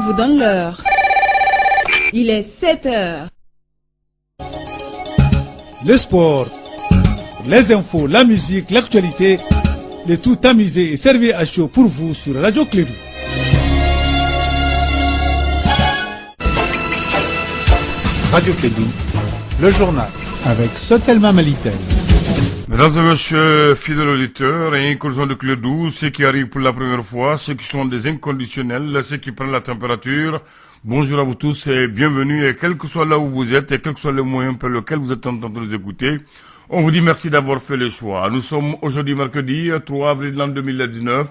vous donne l'heure. Il est 7 heures. Le sport, les infos, la musique, l'actualité, le tout amusé et servi à chaud pour vous sur Radio Clédou. Radio Clédou, le journal avec Sotelma Malitel. Mesdames et messieurs, fidèles auditeurs et incursions de Clédou, ceux qui arrivent pour la première fois, ceux qui sont des inconditionnels, ceux qui prennent la température, bonjour à vous tous et bienvenue, et quel que soit là où vous êtes et quel que soit le moyen par lequel vous êtes en train de nous écouter, on vous dit merci d'avoir fait le choix. Nous sommes aujourd'hui mercredi 3 avril 2019.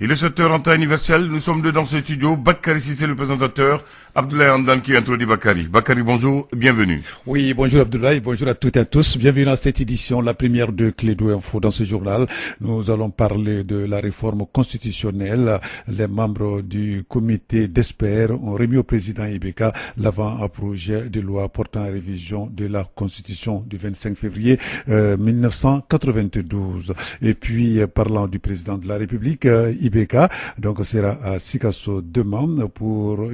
Il est 7 heures en temps universel. Nous sommes deux dans ce studio. Bakary Sissé, le présentateur. Abdoulaye Andan qui introduit Bakary. Bakary, bonjour, bienvenue. Oui, bonjour Abdoulaye, bonjour à toutes et à tous. Bienvenue dans cette édition, la première de Clédou Info. Dans ce journal, nous allons parler de la réforme constitutionnelle. Les membres du comité d'experts ont remis au président Ibeka l'avant-projet de loi portant révision de la constitution du 25 février 1992. Et puis, parlant du président de la République, Ibeka, donc sera à Sikasso demain pour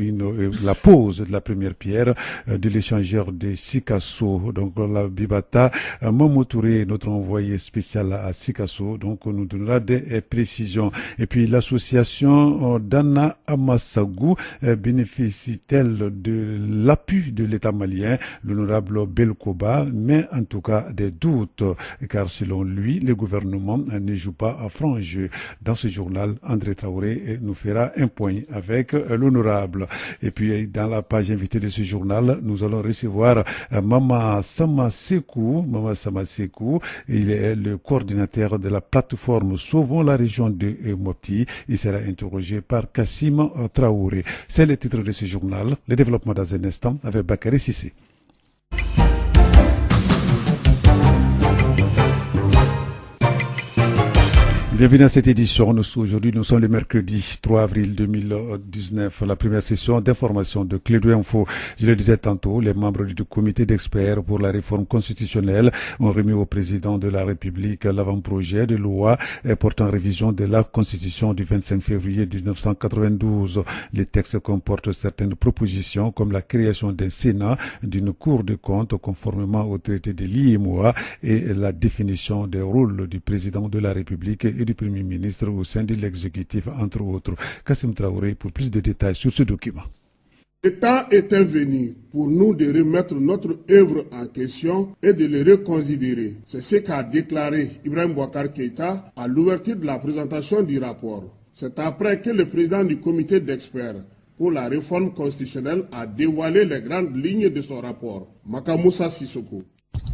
la pose de la première pierre de l'échangeur de Sikasso. Donc la Bibata Momo Touré, notre envoyé spécial à Sikasso, donc nous donnera des précisions. Et puis l'association Dana Amassagou bénéficie-t-elle de l'appui de l'État malien? L'honorable Belkoba met en tout cas des doutes, car selon lui, le gouvernement ne joue pas à franc jeu. Dans ce journal, André Traoré nous fera un point avec l'honorable. Et puis, dans la page invitée de ce journal, nous allons recevoir Mama Samasekou. Mama Samasekou, il est le coordinateur de la plateforme Sauvons la région de Mopti. Il sera interrogé par Kassim Traoré. C'est le titre de ce journal. Le développement dans un instant avec Bakary Sissé. Bienvenue à cette édition. Aujourd'hui, nous sommes le mercredi 3 avril 2019. La première session d'information de Clédou Info. Je le disais tantôt, les membres du comité d'experts pour la réforme constitutionnelle ont remis au président de la République l'avant-projet de loi portant révision de la constitution du 25 février 1992. Les textes comportent certaines propositions comme la création d'un Sénat, d'une Cour des comptes conformément au traité de l'IMOA et la définition des rôles du président de la République et du Premier ministre au sein de l'exécutif, entre autres. Kassim Traoré pour plus de détails sur ce document. Le temps était venu pour nous de remettre notre œuvre en question et de le reconsidérer. C'est ce qu'a déclaré Ibrahim Boubacar Keïta à l'ouverture de la présentation du rapport. C'est après que le président du comité d'experts pour la réforme constitutionnelle a dévoilé les grandes lignes de son rapport. Makamoussa Sissoko.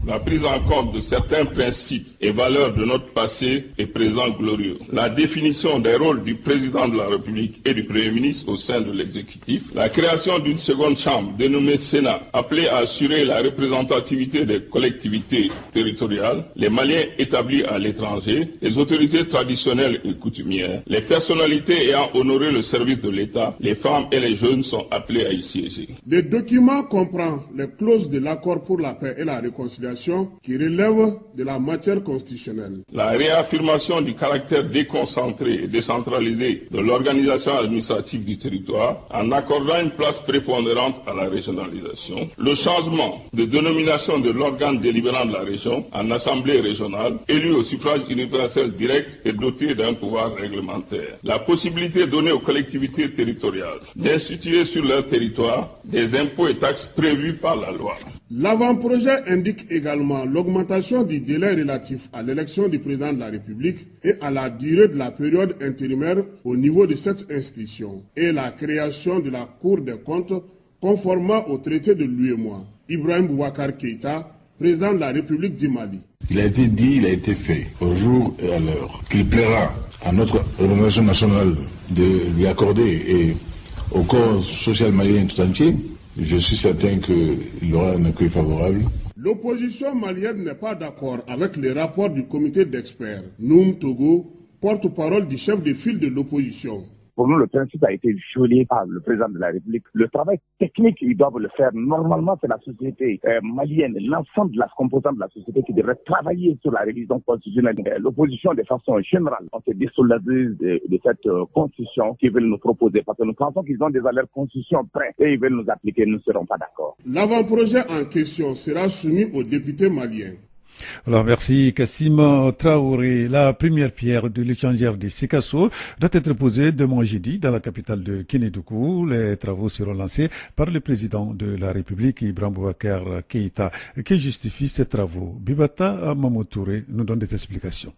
La prise en compte de certains principes et valeurs de notre passé et présent glorieux. La définition des rôles du président de la République et du Premier ministre au sein de l'exécutif. La création d'une seconde chambre dénommée Sénat, appelée à assurer la représentativité des collectivités territoriales, les Maliens établis à l'étranger, les autorités traditionnelles et coutumières, les personnalités ayant honoré le service de l'État, les femmes et les jeunes sont appelés à y siéger. Le document comprend les clauses de l'accord pour la paix et la réconciliation qui relève de la matière constitutionnelle. La réaffirmation du caractère déconcentré et décentralisé de l'organisation administrative du territoire en accordant une place prépondérante à la régionalisation. Le changement de dénomination de l'organe délibérant de la région en assemblée régionale, élu au suffrage universel direct et doté d'un pouvoir réglementaire. La possibilité donnée aux collectivités territoriales d'instituer sur leur territoire des impôts et taxes prévus par la loi. L'avant-projet indique également l'augmentation du délai relatif à l'élection du président de la République et à la durée de la période intérimaire au niveau de cette institution et la création de la Cour des comptes conformément au traité de l'UEMOA. Ibrahim Boubacar Keïta, président de la République du Mali. Il a été dit, il a été fait, au jour et à l'heure, qu'il plaira à notre organisation nationale de lui accorder et au corps social malien tout entier. Je suis certain qu'il aura un accueil favorable. L'opposition malienne n'est pas d'accord avec les rapports du comité d'experts. Noum Togo, porte-parole du chef de file de l'opposition. Pour nous, le principe a été violé par le président de la République. Le travail technique, ils doivent le faire. Normalement, c'est la société malienne, l'ensemble de la composante de la société qui devrait travailler sur la révision constitutionnelle. L'opposition, de façon générale, on se désolidarise de cette constitution qu'ils veulent nous proposer parce que nous pensons qu'ils ont déjà leur constitution prête et ils veulent nous appliquer. Nous ne serons pas d'accord. L'avant-projet en question sera soumis aux députés maliens. Alors merci Kassim Traoré. La première pierre de l'échangeur de Sikasso doit être posée demain jeudi dans la capitale de Kénédougou. Les travaux seront lancés par le président de la République, Ibrahim Boubacar Keïta. Que justifie ces travaux? Bibata Mamotouré nous donne des explications.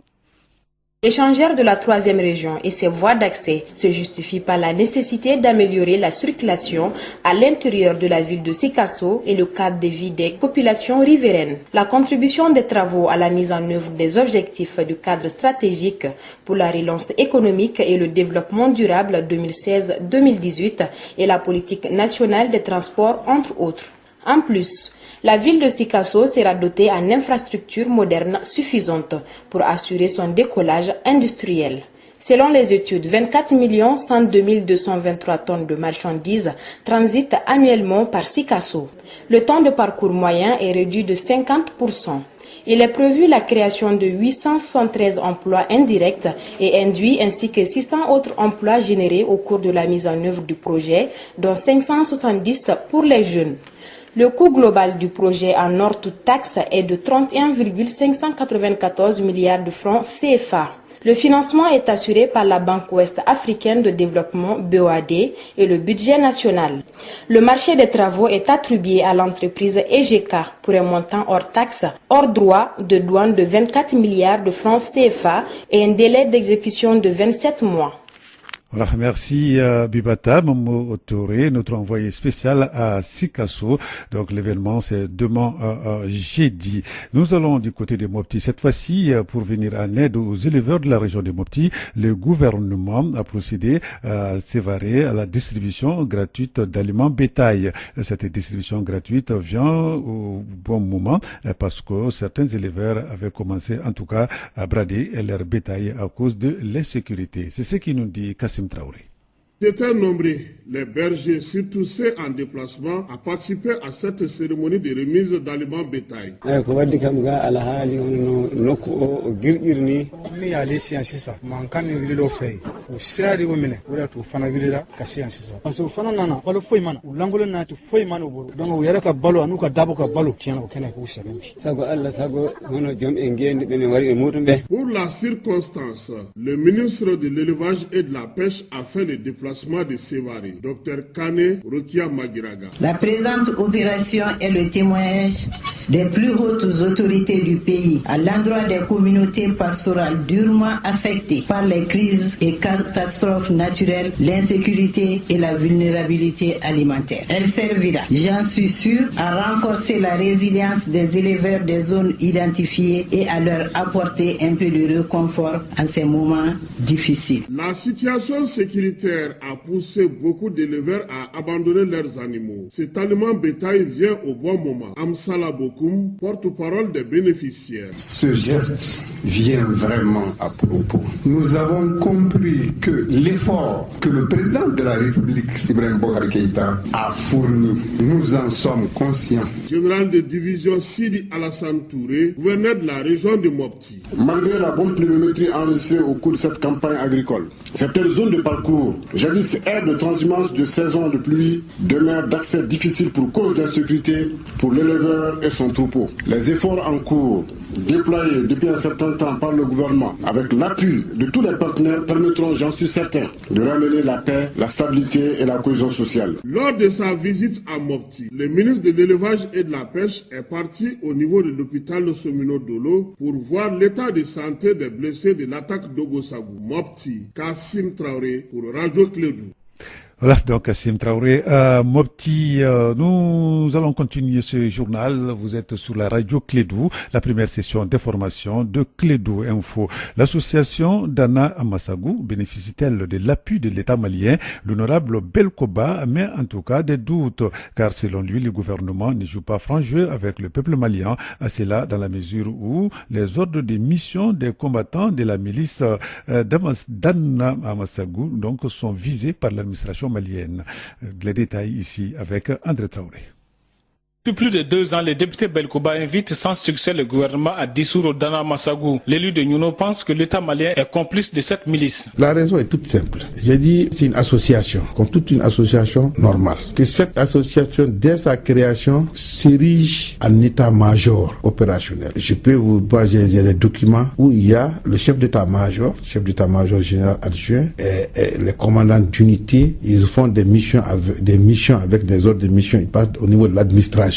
L'échangeur de la 3e région et ses voies d'accès se justifient par la nécessité d'améliorer la circulation à l'intérieur de la ville de Sikasso et le cadre de vie des populations riveraines. La contribution des travaux à la mise en œuvre des objectifs du cadre stratégique pour la relance économique et le développement durable 2016-2018 et la politique nationale des transports, entre autres. En plus, la ville de Sikasso sera dotée en infrastructures modernes suffisantes pour assurer son décollage industriel. Selon les études, 24 102 223 tonnes de marchandises transitent annuellement par Sikasso. Le temps de parcours moyen est réduit de 50%. Il est prévu la création de 873 emplois indirects et induits ainsi que 600 autres emplois générés au cours de la mise en œuvre du projet, dont 570 pour les jeunes. Le coût global du projet en hors toute taxe est de 31,594 milliards de francs CFA. Le financement est assuré par la Banque ouest africaine de développement BOAD et le budget national. Le marché des travaux est attribué à l'entreprise EGK pour un montant hors taxe, hors droit de douane de 24 milliards de francs CFA et un délai d'exécution de 27 mois. Voilà, merci Bibata Momo Touré, notre envoyé spécial à Sikasso. Donc l'événement c'est demain jeudi. Nous allons du côté de Mopti cette fois-ci pour venir en aide aux éleveurs de la région de Mopti. Le gouvernement a procédé à sévarer à la distribution gratuite d'aliments bétail. Cette distribution gratuite vient au bon moment parce que certains éleveurs avaient commencé en tout cas à brader leur bétail à cause de l'insécurité. C'est ce qui nous dit Kassim Traoré. C'était nombreux, les bergers, surtout ceux en déplacement, à participer à cette cérémonie de remise d'aliments bétail. Pour la circonstance, le ministre de l'élevage et de la pêche a fait le déplacement de Sévaré, Dr Kane Rokia Magiraga. La présente opération est le témoignage des plus hautes autorités du pays à l'endroit des communautés pastorales durement affectées par les crises et catastrophes naturelles, l'insécurité et la vulnérabilité alimentaire. Elle servira, j'en suis sûr, à renforcer la résilience des éleveurs des zones identifiées et à leur apporter un peu de réconfort en ces moments difficiles. La situation sécuritaire a poussé beaucoup d'éleveurs à abandonner leurs animaux. Cet aliment bétail vient au bon moment. Amsala Bokoum, porte-parole des bénéficiaires. Ce geste vient vraiment à propos. Nous avons compris que l'effort que le président de la République, Ibrahim Boubacar Keïta, a fourni, nous en sommes conscients. Général de division Sidi Alassane Touré, gouverneur de la région de Mopti. Malgré la bonne pluviométrie enregistrée au cours de cette campagne agricole, certaines zones de parcours, jadis aires de transhumance de saison de pluie, demeurent d'accès difficile pour cause d'insécurité pour l'éleveur et son troupeau. Les efforts en cours, déployés depuis un certain temps par le gouvernement, avec l'appui de tous les partenaires, permettront, j'en suis certain, de ramener la paix, la stabilité et la cohésion sociale. Lors de sa visite à Mopti, le ministre de l'élevage et de la pêche est parti au niveau de l'hôpital Somino Dolo pour voir l'état de santé des blessés de l'attaque d'Ogosagou. Mopti, Kassim Traoré pour Radio Clédou. Voilà, donc Kassim Traoré. Mopti, nous allons continuer ce journal. Vous êtes sur la radio Clédou, la première session d'information de Clédou Info. L'association d'Anna Amassagou bénéficie-t-elle de l'appui de l'État malien? L'honorable Belkoba met en tout cas des doutes, car selon lui, le gouvernement ne joue pas franc jeu avec le peuple malien. À cela dans la mesure où les ordres de mission des combattants de la milice d'Anna Amassagou donc sont visés par l'administration malienne. Les détails ici avec André Traoré. Depuis plus de 2 ans, les députés Belkoba invitent sans succès le gouvernement à dissoudre Dana Amassagou. L'élu de Nyuno pense que l'État malien est complice de cette milice. La raison est toute simple. J'ai dit c'est une association, comme toute une association normale. Que cette association, dès sa création, s'érige en état-major opérationnel. Je peux vous voir, j'ai des documents où il y a le chef d'état-major général adjoint et les commandants d'unité. Ils font des missions avec des ordres de mission. Ils passent au niveau de l'administration.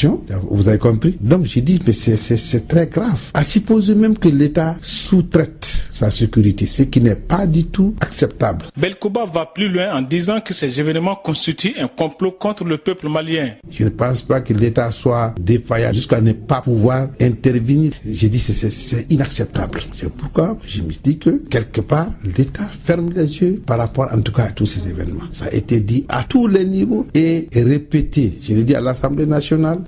Vous avez compris? Donc j'ai dit, mais c'est très grave. À supposer même que l'État sous-traite sa sécurité, ce qui n'est pas du tout acceptable. Belkoba va plus loin en disant que ces événements constituent un complot contre le peuple malien. Je ne pense pas que l'État soit défaillant jusqu'à ne pas pouvoir intervenir. J'ai dit, c'est inacceptable. C'est pourquoi je me dis que quelque part, l'État ferme les yeux par rapport en tout cas à tous ces événements. Ça a été dit à tous les niveaux et répété. Je l'ai dit à l'Assemblée nationale,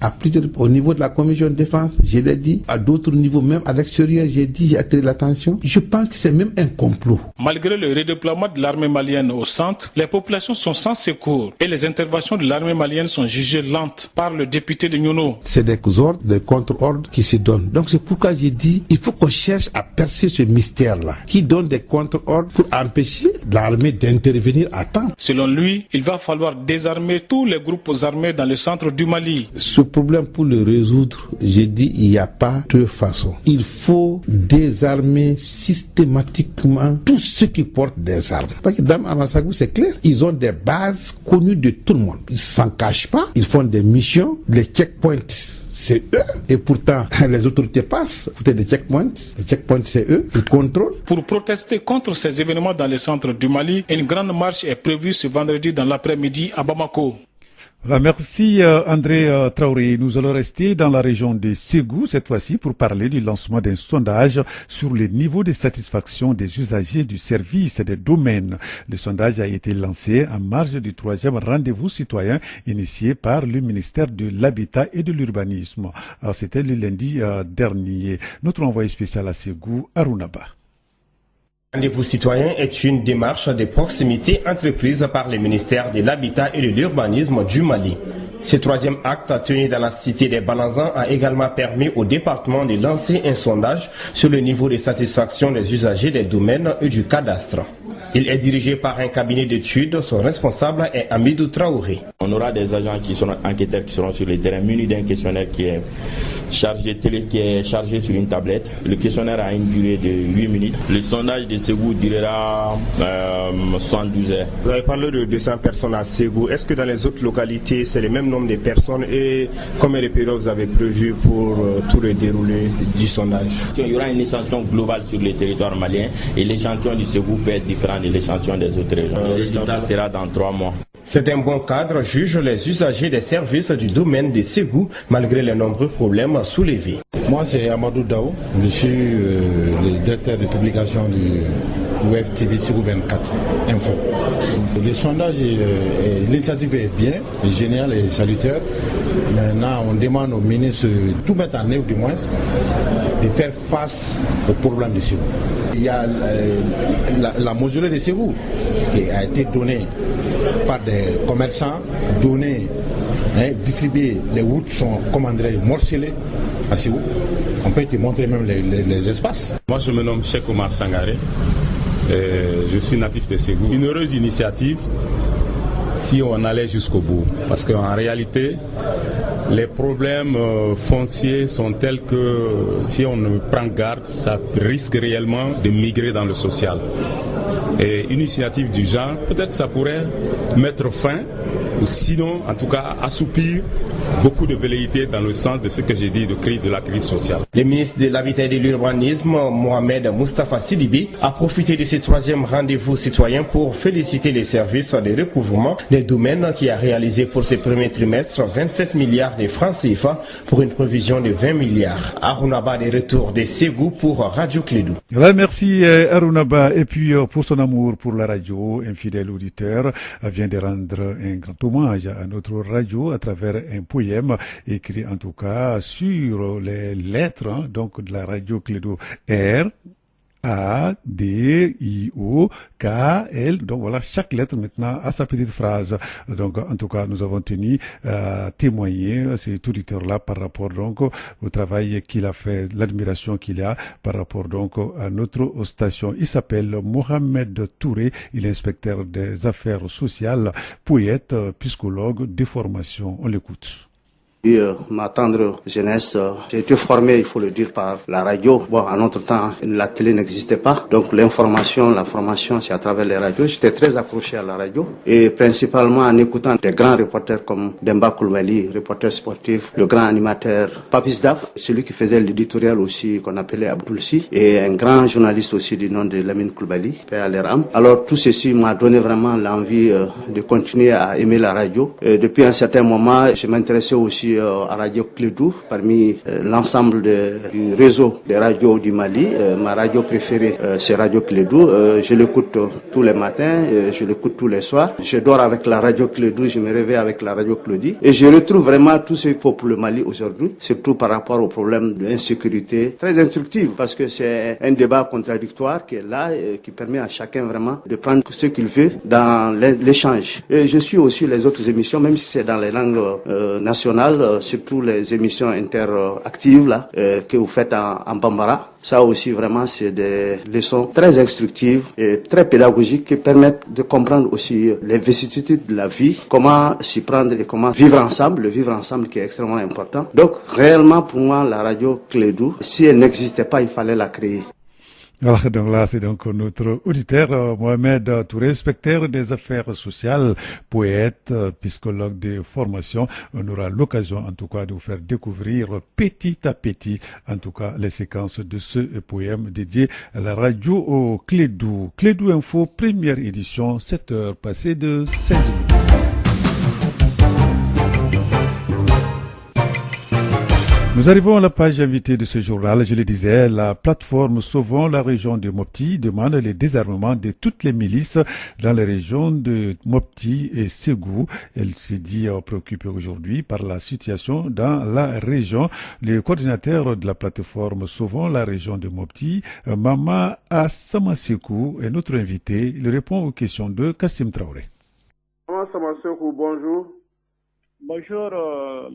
au niveau de la commission de défense, je l'ai dit, à d'autres niveaux, même à l'extérieur, j'ai attiré l'attention. Je pense que c'est même un complot. Malgré le redéploiement de l'armée malienne au centre, les populations sont sans secours et les interventions de l'armée malienne sont jugées lentes par le député de Nyuno. C'est des ordres, des contre-ordres qui se donnent. Donc c'est pourquoi j'ai dit, il faut qu'on cherche à percer ce mystère-là, qui donne des contre-ordres pour empêcher l'armée d'intervenir à temps. Selon lui, il va falloir désarmer tous les groupes armés dans le centre du Mali. Ce problème, pour le résoudre, j'ai dit, il n'y a pas de façon. Il faut désarmer systématiquement tous ceux qui portent des armes. Parce que dans Amassagou, c'est clair, ils ont des bases connues de tout le monde. Ils ne s'en cachent pas, ils font des missions, les checkpoints. C'est eux. Et pourtant, les autorités passent. Vous avez des checkpoints. Les checkpoints, c'est eux. Ils contrôlent. Pour protester contre ces événements dans le centre du Mali, une grande marche est prévue ce vendredi dans l'après-midi à Bamako. Voilà, merci André Traoré. Nous allons rester dans la région de Ségou, cette fois-ci, pour parler du lancement d'un sondage sur le niveau de satisfaction des usagers du service des domaines. Le sondage a été lancé en marge du 3e rendez-vous citoyen initié par le ministère de l'Habitat et de l'Urbanisme. C'était le lundi dernier. Notre envoyé spécial à Ségou, Arunaba. Rendez-vous citoyen est une démarche de proximité entreprise par le ministère de l'Habitat et de l'Urbanisme du Mali. Ce 3e acte tenu dans la cité des Balanzans a également permis au département de lancer un sondage sur le niveau de satisfaction des usagers des domaines et du cadastre. Il est dirigé par un cabinet d'études. Son responsable est Amidou Traoré. On aura des agents qui seront enquêteurs qui seront sur le terrain munis d'un questionnaire qui est chargé sur une tablette. Le questionnaire a une durée de 8 minutes. Le sondage de Ségou durera 72 heures. Vous avez parlé de 200 personnes à Ségou. Est-ce que dans les autres localités, c'est le même nombre de personnes et combien de périodes vous avez prévu pour tout le déroulé du sondage? Il y aura une échantillon global sur le territoire malien et l'échantillon du Ségou peut être différent de l'échantillon des autres régions. Le résultat sera dans 3 mois. C'est un bon cadre, jugent les usagers des services du domaine de Ségou, malgré les nombreux problèmes soulevés. Moi, c'est Amadou Dao. Je suis le directeur de publication du Web TV Ségou 24 Info. Le sondage, l'initiative est bien, est géniale et salutaire. Maintenant, on demande au ministre de tout mettre en œuvre, du moins, de faire face aux problèmes de Ségou. Il y a la mausolée de Ségou qui a été donnée par des commerçants, distribués. Les routes sont, morcelées à Ségou. On peut te montrer même les espaces. Moi, je me nomme Cheikh Omar Sangaré. Je suis natif de Ségou. Une heureuse initiative si on allait jusqu'au bout. Parce qu'en réalité, les problèmes fonciers sont tels que si on ne prend garde, ça risque réellement de migrer dans le social. Et une initiative du genre, peut-être ça pourrait mettre fin ou sinon, en tout cas, assoupir beaucoup de velléités dans le sens de ce que j'ai dit de la crise sociale. Le ministre de l'Habitat et de l'Urbanisme, Mohamed Moustapha Sidibi, a profité de ce troisième rendez-vous citoyen pour féliciter les services de recouvrement des domaines qui a réalisé pour ce premier trimestre 27 milliards de francs CFA pour une provision de 20 milliards. Arunaba de retour de Ségou pour Radio Clédou. Voilà, merci Arunaba. Et puis pour son amour pour la radio, un fidèle auditeur vient de rendre un grand hommage à notre radio à travers un poème écrit en tout cas sur les lettres donc de la radio Clédou R. A, D, I, O, K, L. Donc voilà, chaque lettre maintenant a sa petite phrase. Donc en tout cas, nous avons tenu à témoigner cet auditeur-là par rapport donc au travail qu'il a fait, l'admiration qu'il a par rapport donc à notre station. Il s'appelle Mohamed Touré, il est inspecteur des affaires sociales, poète, psychologue de formation. On l'écoute. Ma tendre jeunesse, j'ai été formé, il faut le dire, par la radio. Bon, à notre temps, la télé n'existait pas. Donc l'information, la formation, c'est à travers les radios. J'étais très accroché à la radio et principalement en écoutant des grands reporters comme Demba Koulibaly, reporter sportif, le grand animateur Papis Daf, celui qui faisait l'éditorial aussi qu'on appelait Abdoul Si, et un grand journaliste aussi du nom de Lamine Koulibaly, Père Aléram. Alors tout ceci m'a donné vraiment l'envie de continuer à aimer la radio. Et depuis un certain moment, je m'intéressais aussi à Radio Clédou, parmi l'ensemble du réseau des radios du Mali. Ma radio préférée, c'est Radio Clédou. Je l'écoute tous les matins, je l'écoute tous les soirs. Je dors avec la Radio Clédou, je me réveille avec la Radio Clédou. Et je retrouve vraiment tout ce qu'il faut pour le Mali aujourd'hui, surtout par rapport au problème de l'insécurité. Très instructive, parce que c'est un débat contradictoire qui est là, qui permet à chacun vraiment de prendre ce qu'il veut dans l'échange. Et je suis aussi les autres émissions, même si c'est dans les langues nationales, surtout les émissions interactives là que vous faites en Bambara. Ça aussi vraiment c'est des leçons très instructives et très pédagogiques qui permettent de comprendre aussi les vicissitudes de la vie, comment s'y prendre et comment vivre ensemble, le vivre ensemble qui est extrêmement important. Donc réellement pour moi la radio Clédou, si elle n'existait pas, il fallait la créer. Alors, donc là, c'est donc notre auditeur, Mohamed Touré, inspecteur des affaires sociales, poète, psychologue de formation. On aura l'occasion, en tout cas, de vous faire découvrir petit à petit, en tout cas, les séquences de ce poème dédié à la radio au Clédou. Clédou Info, première édition, 7 heures passées de 16 minutes. Nous arrivons à la page invitée de ce journal. Je le disais, la plateforme Sauvons la région de Mopti demande le désarmement de toutes les milices dans les régions de Mopti et Ségou. Elle s'est dit préoccupée aujourd'hui par la situation dans la région. Le coordinateur de la plateforme Sauvons la région de Mopti, Mama Assamasekou, est notre invité. Il répond aux questions de Kassim Traoré. Mama Assamasekou, bonjour. Bonjour,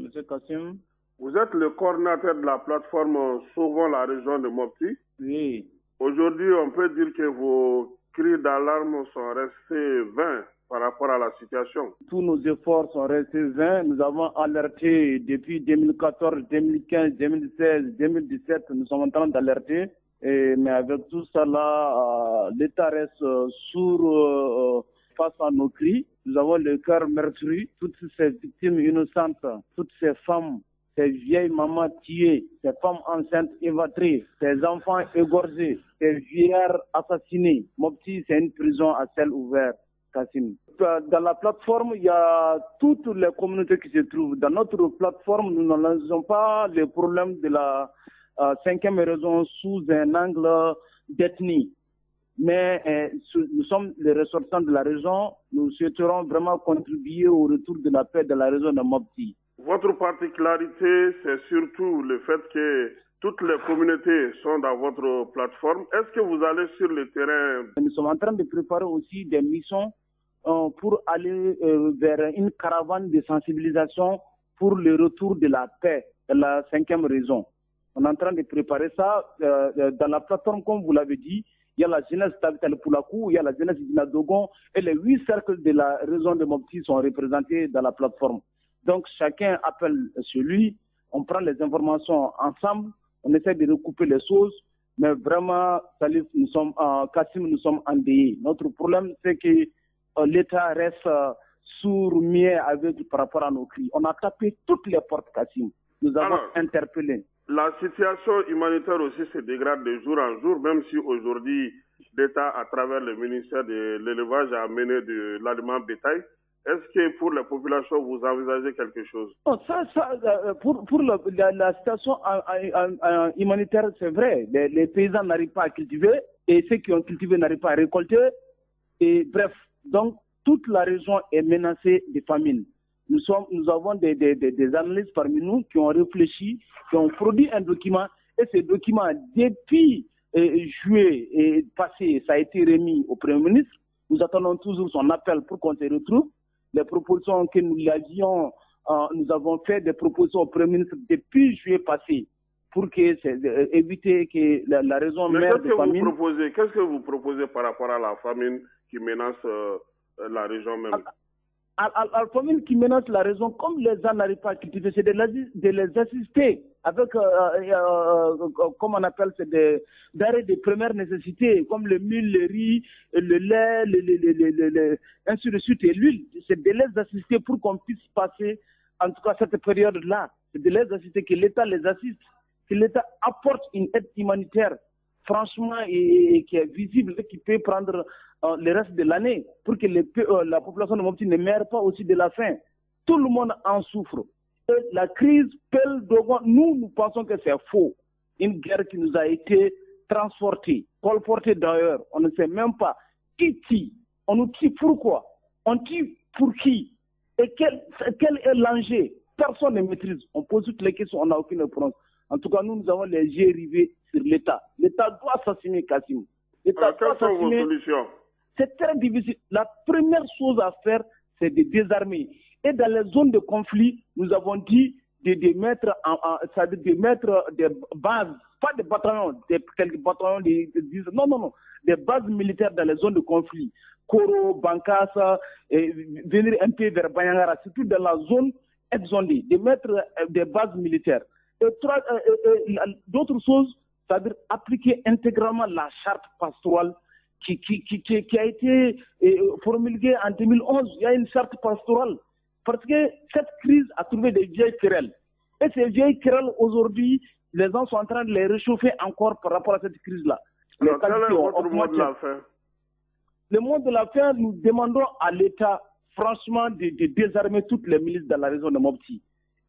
monsieur Kassim. Vous êtes le coordinateur de la plateforme Sauvons la région de Mopti. Oui. Aujourd'hui, on peut dire que vos cris d'alarme sont restés vains par rapport à la situation. Tous nos efforts sont restés vains. Nous avons alerté depuis 2014, 2015, 2016, 2017. Nous sommes en train d'alerter. Mais avec tout ça là, l'État reste sourd face à nos cris. Nous avons le cœur meurtri. Toutes ces victimes innocentes, toutes ces femmes, ces vieilles mamans tuées, ces femmes enceintes évatrées, ces enfants égorgés, ces vieillards assassinés. Mopti, c'est une prison à ciel ouvert, Kassim. Dans la plateforme, il y a toutes les communautés qui se trouvent. Dans notre plateforme, nous n'analysons pas les problèmes de la 5e raison sous un angle d'ethnie. Mais nous sommes les ressortissants de la région. Nous souhaiterons vraiment contribuer au retour de la paix de la région de Mopti. Votre particularité, c'est surtout le fait que toutes les communautés sont dans votre plateforme. Est-ce que vous allez sur le terrain? Nous sommes en train de préparer aussi des missions pour aller vers une caravane de sensibilisation pour le retour de la paix de la 5e région. On est en train de préparer ça. Dans la plateforme, comme vous l'avez dit, il y a la jeunesse d'Avital Poulakou, il y a la jeunesse d'Inadogon et les 8 cercles de la région de Mopti sont représentés dans la plateforme. Donc chacun appelle celui, on prend les informations ensemble, on essaie de recouper les choses, mais vraiment, Salif, Kassim, nous sommes endeuillés. Notre problème, c'est que l'État reste sourds-muets aveugles par rapport à nos cris. On a tapé toutes les portes, Kassim. Nous avons interpellé. La situation humanitaire aussi se dégrade de jour en jour, même si aujourd'hui l'État, à travers le ministère de l'élevage, a amené de l'aliment bétail. Est-ce que pour la population, vous envisagez quelque chose? Non, pour la situation humanitaire, c'est vrai. Les paysans n'arrivent pas à cultiver et ceux qui ont cultivé n'arrivent pas à récolter. Et bref, donc toute la région est menacée de famine. Nous avons des analystes parmi nous qui ont réfléchi, qui ont produit un document. Et ce document, depuis juillet et passé, ça a été remis au Premier ministre. Nous attendons toujours son appel pour qu'on se retrouve. Les propositions que nous l'avions, nous avons fait des propositions au Premier ministre depuis juillet passé pour éviter que la raison mère de famine... Qu'est-ce que vous proposez par rapport à la famine qui menace la région même? La famine qui menace la région, comme les gens n'arrivent pas à cultiver, c'est de les assister avec, comment on appelle, c'est des denrées de première nécessité, comme le mil, le riz, le lait, ainsi de suite, et l'huile. C'est de les assister pour qu'on puisse passer, en tout cas, cette période-là. C'est de les assister, que l'État les assiste, que l'État apporte une aide humanitaire, franchement, et qui est visible, et qui peut prendre le reste de l'année, pour que la population de Mopti ne meure pas aussi de la faim. Tout le monde en souffre. Et la crise pèle Dogon, nous pensons que c'est faux. Une guerre qui nous a été transportée, colportée d'ailleurs. On ne sait même pas qui tue. On nous tue pourquoi? On tue pour qui? Et quel est l'enjeu? Personne ne maîtrise. On pose toutes les questions, on n'a aucune réponse. En tout cas, nous avons les yeux rivés sur l'État. L'État doit s'assumer, Kassim. Quelles sont vos solutions? C'est très difficile. La première chose à faire, c'est de désarmer. Et dans les zones de conflit, nous avons dit de mettre des bases, pas des bataillons, quelques bataillons, des bases militaires dans les zones de conflit. Koro, Bankasa, venir un peu vers Banyangara, surtout dans la zone exondée, de mettre des bases militaires. Et d'autres choses, c'est-à-dire appliquer intégralement la charte pastorale qui a été promulguée en 2011. Il y a une charte pastorale. Parce que cette crise a trouvé des vieilles querelles. Et ces vieilles querelles, aujourd'hui, les gens sont en train de les réchauffer encore par rapport à cette crise-là. Alors, quel est votre mot de la fin? Le mot de la fin, nous demandons à l'État, franchement, de désarmer toutes les milices dans la région de Mopti.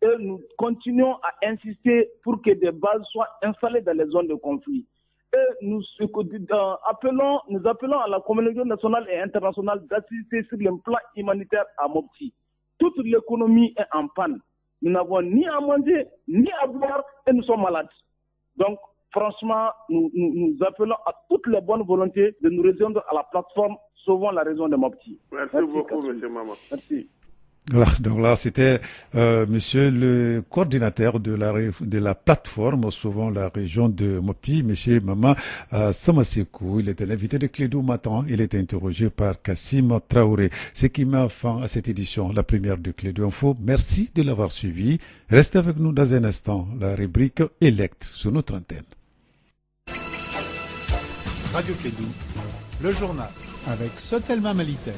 Et nous continuons à insister pour que des bases soient installées dans les zones de conflit. Et nous appelons à la communauté nationale et internationale d'assister sur le plan humanitaire à Mopti. Toute l'économie est en panne. Nous n'avons ni à manger, ni à boire, et nous sommes malades. Donc, franchement, nous appelons à toutes les bonnes volontés de nous rejoindre à la plateforme Sauvons la région de Mopti. Merci beaucoup, M. Maman. Merci. Voilà, donc là, c'était monsieur le coordinateur de la plateforme Sauvons la région de Mopti, monsieur Mama Samasekou. Il était l'invité de Clédou Matin. Il était interrogé par Kassim Traoré. Ce qui met fin à cette édition, la première de Clédou Info. Merci de l'avoir suivi. Restez avec nous dans un instant. La rubrique Elect sur notre antenne. Radio Clédou, le journal avec Sotelma Malitel.